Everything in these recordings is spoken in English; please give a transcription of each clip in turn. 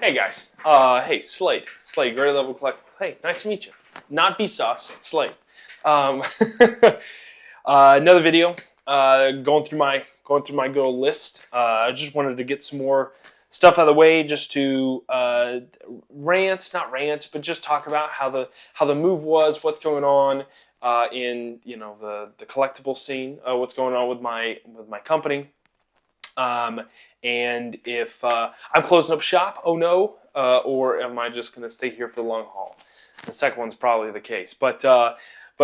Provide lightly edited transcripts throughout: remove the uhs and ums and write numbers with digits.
Hey guys, hey Slade, grade level collect. Hey, nice to meet you. Not Vsauce, Slade. Um, another video. Going through my good old list. I just wanted to get some more stuff out of the way, just to not rant, but just talk about how the move was, what's going on in the collectible scene, what's going on with my company. And if I'm closing up shop, oh no, or am I just going to stay here for the long haul? The second one's probably the case. But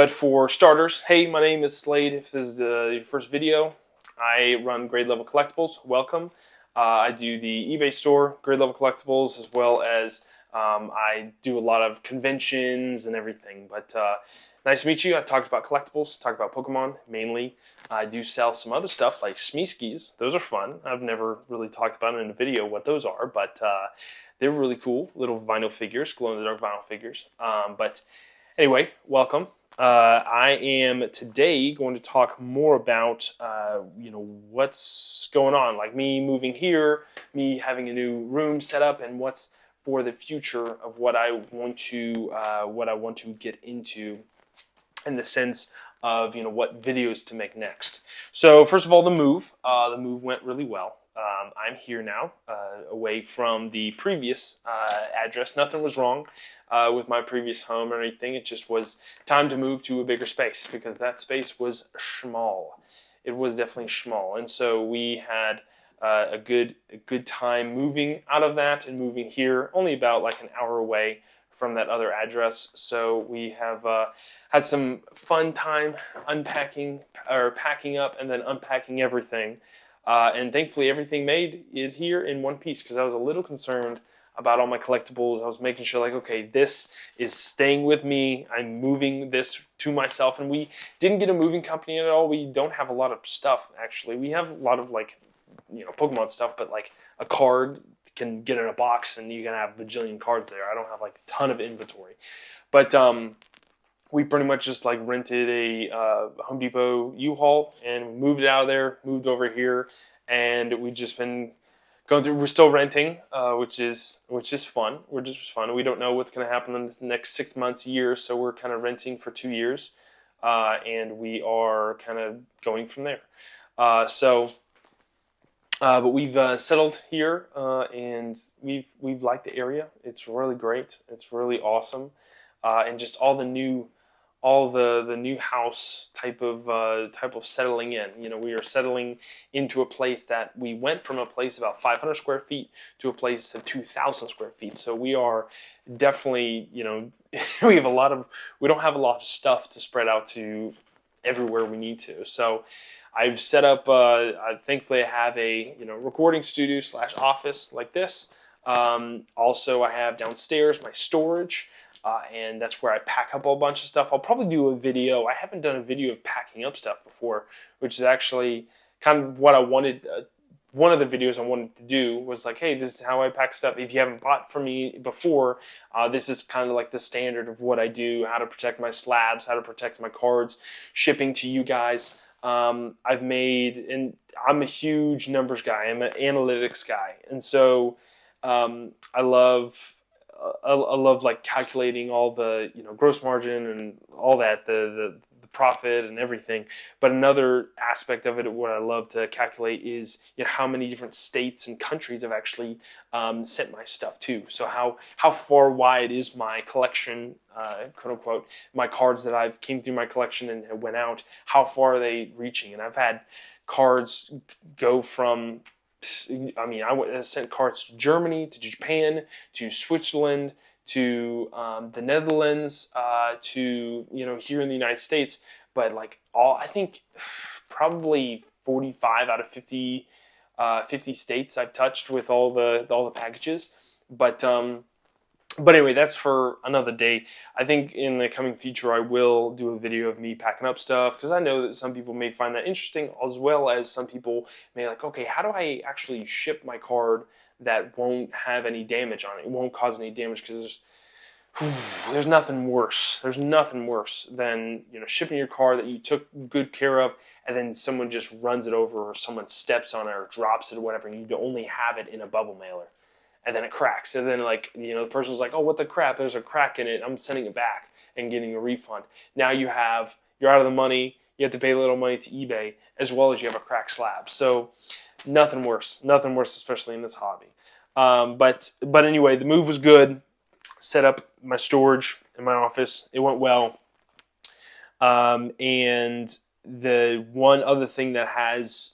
for starters, hey, my name is Slade. If this is your first video, I run Grade Level Collectibles. Welcome. I do the eBay store, Grade Level Collectibles, as well as I do a lot of conventions and everything. But nice to meet you. I talked about collectibles, talked about Pokemon mainly. I do sell some other stuff like Smeeskies. Those are fun. I've never really talked about it in a video what those are, but they're really cool. Little vinyl figures, glow-in-the-dark vinyl figures. But anyway, welcome. I am today going to talk more about what's going on, like me moving here, me having a new room set up, and what's for the future of what I want to get into, in the sense of what videos to make next. So first of all, the move went really well. I'm here now, away from the previous address. Nothing was wrong with my previous home or anything. It just was time to move to a bigger space, because that space was small. It was definitely small, and so we had a good time moving out of that and moving here, only about like an hour away from that other address. So we have had some fun time unpacking, or packing up and then unpacking everything. And thankfully everything made it here in one piece, because I was a little concerned about all my collectibles. I was making sure, like, okay, this is staying with me. I'm moving this to myself. And we didn't get a moving company at all. We don't have a lot of stuff, actually. We have a lot of, like, Pokemon stuff, but like a card can get in a box and you can have a bajillion cards there. I don't have like a ton of inventory. But we pretty much just like rented a Home Depot U-Haul and moved it out of there, moved over here, and we've just been going through. We're still renting, which is fun. We don't know what's going to happen in the next 6 months, year, so we're kind of renting for 2 years, and we are kind of going from there. But we've settled here, and we've liked the area. It's really great. It's really awesome, and just all the new house type of settling in. We are settling into a place that we went from a place about 500 square feet to a place of 2,000 square feet. So we are definitely, we don't have a lot of stuff to spread out to everywhere we need to. So I've set up, thankfully I have a recording studio / office like this. Also I have downstairs my storage, and that's where I pack up a whole bunch of stuff. I'll probably do a video. I haven't done a video of packing up stuff before, which is actually kind of what I wanted. One of the videos I wanted to do was like, hey, this is how I pack stuff. If you haven't bought from me before, this is kind of like the standard of what I do, how to protect my slabs, how to protect my cards, shipping to you guys. I've made, and I'm a huge numbers guy. I'm an analytics guy, and so I love like calculating all the gross margin and all that, the profit and everything. But another aspect of it, what I love to calculate, is how many different states and countries have actually sent my stuff to. So how far wide is my collection, quote unquote, my cards that I've came through my collection and went out, how far are they reaching? And I've had cards go from, I sent cards to Germany, to Japan, to Switzerland, to the Netherlands, to here in the United States. But like I think probably 45 out of 50 states I've touched with all the packages. But anyway, that's for another day. I think in the coming future I will do a video of me packing up stuff, because I know that some people may find that interesting, as well as some people may like, okay, how do I actually ship my card that won't have any damage on it? It won't cause any damage, because there's nothing worse. There's nothing worse than shipping your card that you took good care of, and then someone just runs it over, or someone steps on it or drops it or whatever, and you only have it in a bubble mailer. and then it cracks, and then like the person's like, oh, what the crap? There's a crack in it. I'm sending it back and getting a refund. Now you're out of the money. You have to pay a little money to eBay, as well as you have a cracked slab. So nothing worse, especially in this hobby. But anyway, the move was good. Set up my storage in my office. It went well. And the one other thing that has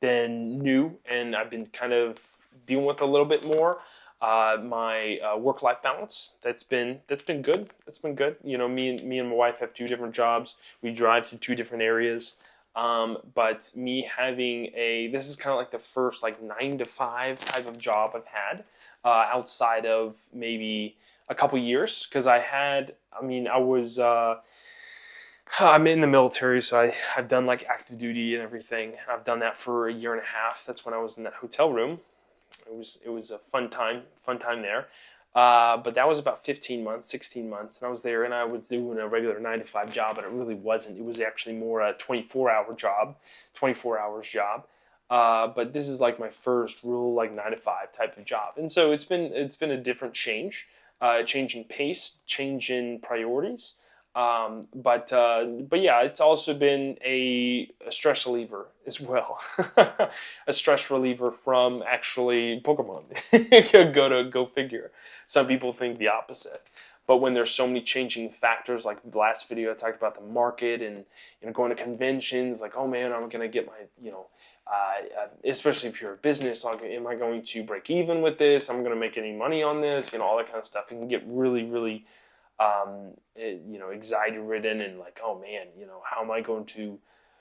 been new, and I've been kind of dealing with a little bit more, my work-life balance. That's been good. That's been good. Me and my wife have 2 different jobs. We drive to 2 different areas. But me having this is kind of like the first like 9 to 5 type of job I've had outside of maybe a couple years, because I'm in the military, so I've done like active duty and everything. I've done that for a year and a half. That's when I was in that hotel room. It was a fun time there. But that was about 15 months, 16 months, and I was there, and I was doing a regular 9 to 5 job, and it really wasn't. It was actually more a 24-hour job, 24 hours job. But this is like my first real like 9 to 5 type of job, and so it's been a different change, change in pace, change in priorities. But yeah, it's also been a stress reliever as well. A stress reliever from actually Pokemon. Go figure. Some people think the opposite. But when there's so many changing factors, like the last video I talked about the market and going to conventions, like, oh man, I'm gonna get my especially if you're a business, am I going to break even with this? I'm gonna make any money on this? All that kind of stuff. It can get really, really anxiety ridden, and like, oh man, how am I going to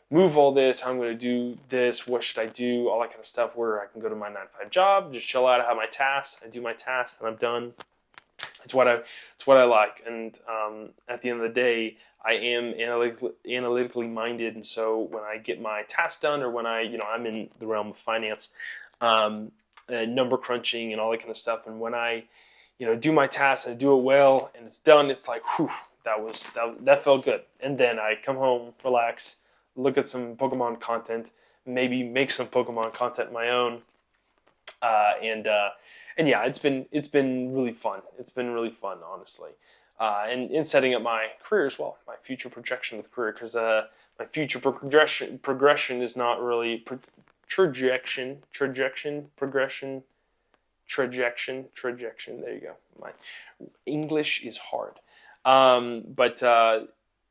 move all this? How am I going to do this? What should I do? All that kind of stuff, where I can go to my 9 to 5 job, just chill out, I have my tasks, I do my tasks, and I'm done. It's what I like. And at the end of the day, I am analytically minded, and so when I get my tasks done, or when I'm in the realm of finance, number crunching and all that kind of stuff, and when I do my tasks and do it well and it's done, it's like, whew, that felt good. And then I come home, relax, look at some Pokemon content, maybe make some Pokemon content my own, and yeah, it's been really fun. It's been really fun, honestly, and in setting up my career as well, my future projection with career, because my future progression is not really projection. There you go. My English is hard, but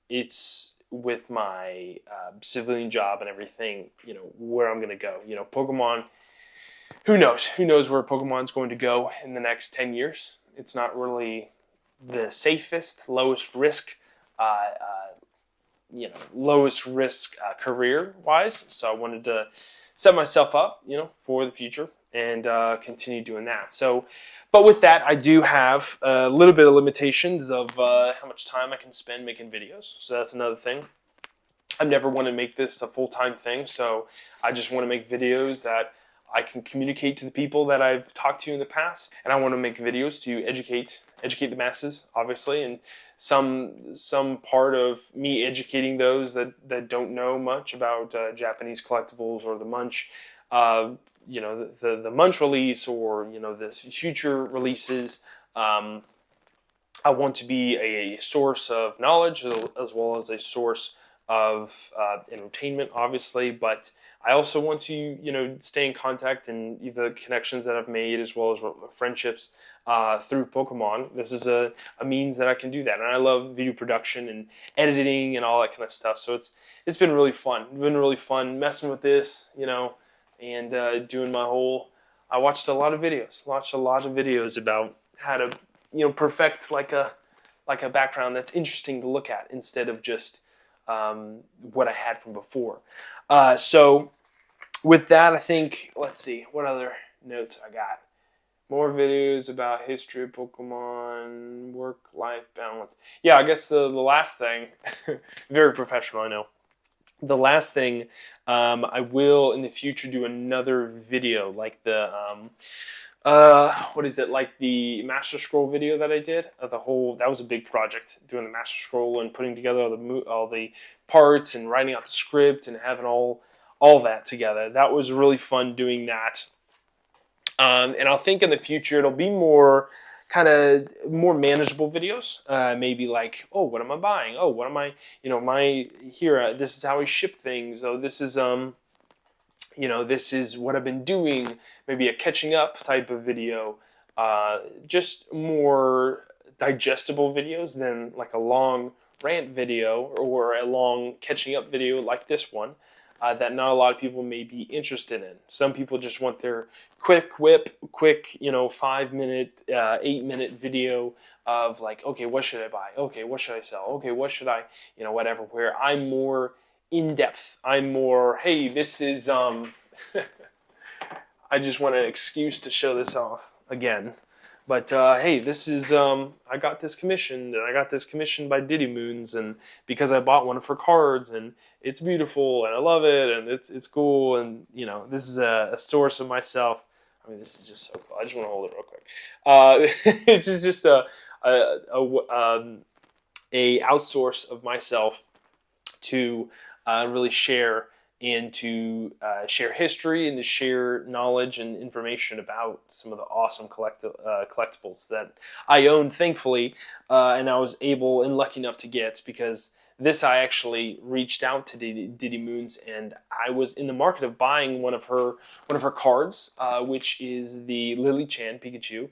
it's with my civilian job and everything. Where I'm gonna go. Pokemon. Who knows? Who knows where Pokemon's going to go in the next 10 years? It's not really the safest, lowest risk, career-wise. So I wanted to set myself up, for the future, and continue doing that. So, but with that, I do have a little bit of limitations of how much time I can spend making videos. So that's another thing. I've never wanted to make this a full-time thing, so I just want to make videos that I can communicate to the people that I've talked to in the past, and I want to make videos to educate the masses, obviously, and some part of me educating those that don't know much about Japanese collectibles, or the Munch, the Munch release, or the future releases. I want to be a source of knowledge as well as a source of entertainment, obviously, but I also want to, stay in contact, and the connections that I've made, as well as friendships through Pokemon. This is a means that I can do that, and I love video production and editing and all that kind of stuff. So it's been really fun. It's been really fun messing with this, and doing my whole. I watched a lot of videos about how to, perfect like a background that's interesting to look at, instead of just what I had from before. So with that, I think, let's see, what other notes I got. More videos about history of Pokemon, work-life balance. Yeah, I guess the last thing, very professional, I know. The last thing, I will in the future do another video like the, like the Master Scroll video that I did. That was a big project, doing the Master Scroll and putting together all the parts and writing out the script and having all that together. That was really fun doing that. And I'll think in the future it'll be more kind of more manageable videos. Maybe like, oh, what am I buying? Oh, what am I, here, this is how I ship things. Oh, this is, this is what I've been doing. Maybe a catching up type of video. Just more digestible videos than like a long rant video or a long catching up video like this one. That not a lot of people may be interested in. Some people just want their quick whip, quick, 5-minute, 8-minute video of like, okay, what should I buy? Okay, what should I sell? Okay, what should I, whatever. Where I'm more in depth. I'm more, hey, this is, I just want an excuse to show this off again. But hey, this is I got this commissioned, and I got this commissioned by Diddy Moons, and because I bought one of her cards, and it's beautiful, and I love it, and it's cool, and this is a source of myself. I mean, this is just so cool. I just want to hold it real quick. It's just a outsource of myself to really share and to share history and to share knowledge and information about some of the awesome collectibles that I own, thankfully, and I was able and lucky enough to get, because this I actually reached out to Diddy Moons, and I was in the market of buying one of her cards, which is the Lily-chan Pikachu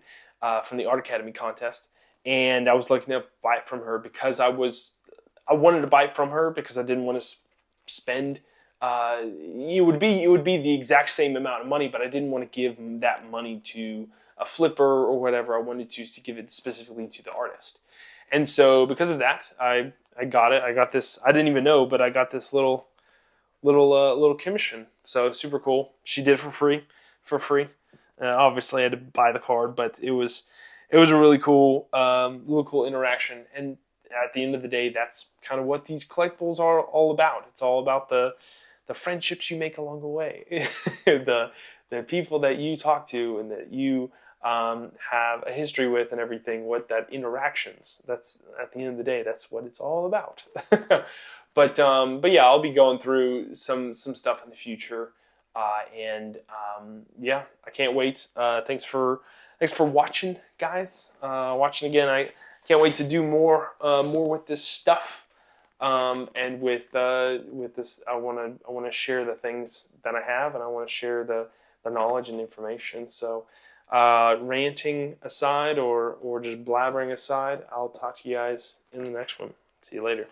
from the Art Academy contest, and I was lucky enough to buy it from her because I wanted to buy it from her because I didn't want to spend. It would be the exact same amount of money, but I didn't want to give that money to a flipper or whatever. I wanted to give it specifically to the artist, and so because of that, I got it. I got this. I didn't even know, but I got this little commission. So super cool. She did it for free. Obviously, I had to buy the card, but it was a really cool interaction. And at the end of the day, that's kind of what these collectibles are all about. It's all about the friendships you make along the way, the people that you talk to and that you have a history with and everything. What that interactions. That's at the end of the day, that's what it's all about. But yeah, I'll be going through some stuff in the future, yeah, I can't wait. Thanks for watching, guys. Watching again. I can't wait to do more with this stuff, and with this. I want to share the things that I have, and I want to share the knowledge and information. So, ranting aside, or just blabbering aside, I'll talk to you guys in the next one. See you later.